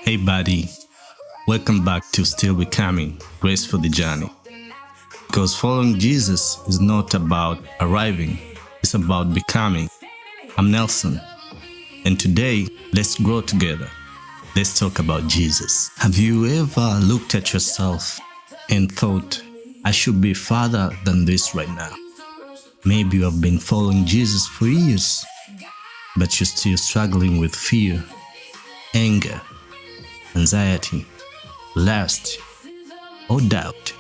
Hey buddy, welcome back to Still Becoming, Grace for the Journey. Because following Jesus is not about arriving, it's about becoming. I'm Nelson, and today, let's grow together. Let's talk about Jesus. Have you ever looked at yourself and thought, I should be farther than this right now? Maybe you have been following Jesus for years, but you're still struggling with fear, anger, anxiety, lust, or doubt.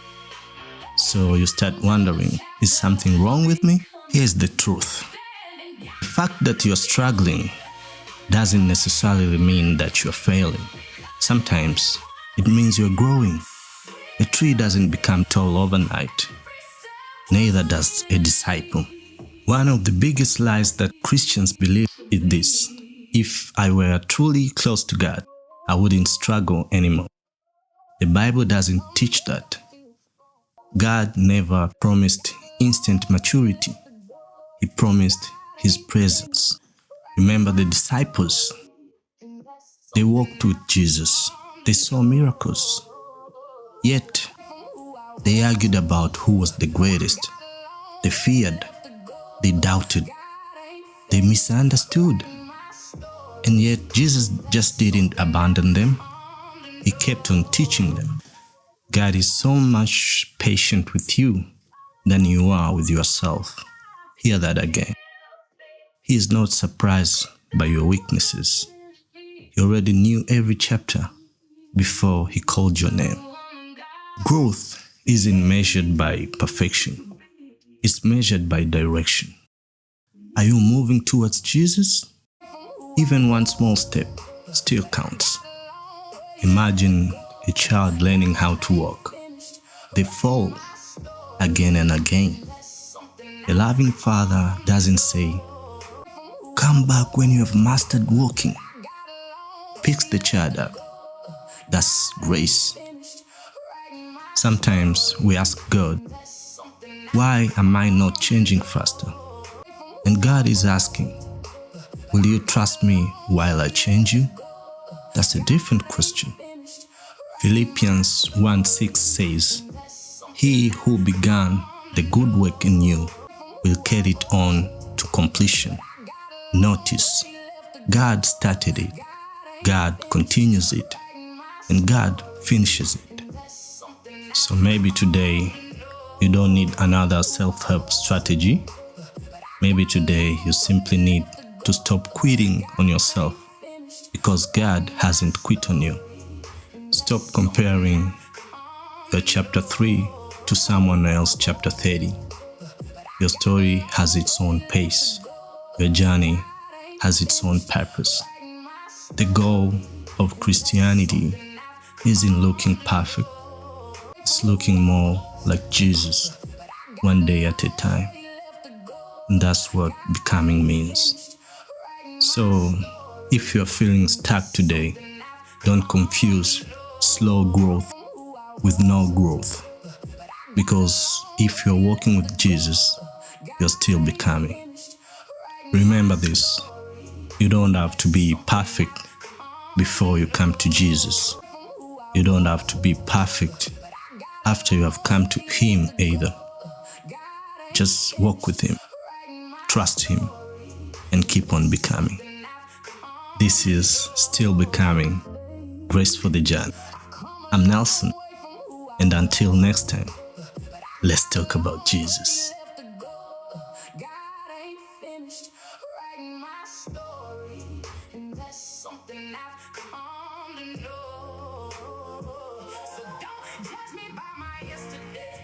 So you start wondering, is something wrong with me? Here's the truth. The fact that you're struggling doesn't necessarily mean that you're failing. Sometimes it means you're growing. A tree doesn't become tall overnight. Neither does a disciple. One of the biggest lies that Christians believe is this: if I were truly close to God, I wouldn't struggle anymore. The Bible doesn't teach that. God never promised instant maturity. He promised His presence. Remember the disciples? They walked with Jesus. They saw miracles. Yet, they argued about who was the greatest. They feared. They doubted. They misunderstood. And yet, Jesus just didn't abandon them. He kept on teaching them. God is so much patient with you than you are with yourself. Hear that again. He is not surprised by your weaknesses. He already knew every chapter before He called your name. Growth isn't measured by perfection. It's measured by direction. Are you moving towards Jesus? Even one small step still counts. Imagine a child learning how to walk. They fall again and again. A loving father doesn't say, "Come back when you have mastered walking." Picks the child up. That's grace. Sometimes we ask God, why am I not changing faster? And God is asking, will you trust me while I change you? That's a different question. Philippians 1:6 says, He who began the good work in you will carry it on to completion. Notice, God started it, God continues it, and God finishes it. So maybe today you don't need another self-help strategy. Maybe today you simply need to stop quitting on yourself because God hasn't quit on you. Stop comparing your chapter 3 to someone else's chapter 30. Your story has its own pace. Your journey has its own purpose. The goal of Christianity isn't looking perfect. It's looking more like Jesus, one day at a time. And that's what becoming means. So, if you're feeling stuck today, don't confuse slow growth with no growth. Because if you're walking with Jesus, you're still becoming. Remember this, you don't have to be perfect before you come to Jesus. You don't have to be perfect after you have come to Him either. Just walk with Him, trust Him, and keep on becoming. This is Still Becoming, Grace for the Journey. I'm Nelson, and until next time, let's talk about Jesus. Something I've come to know. So don't judge me by my yesterday.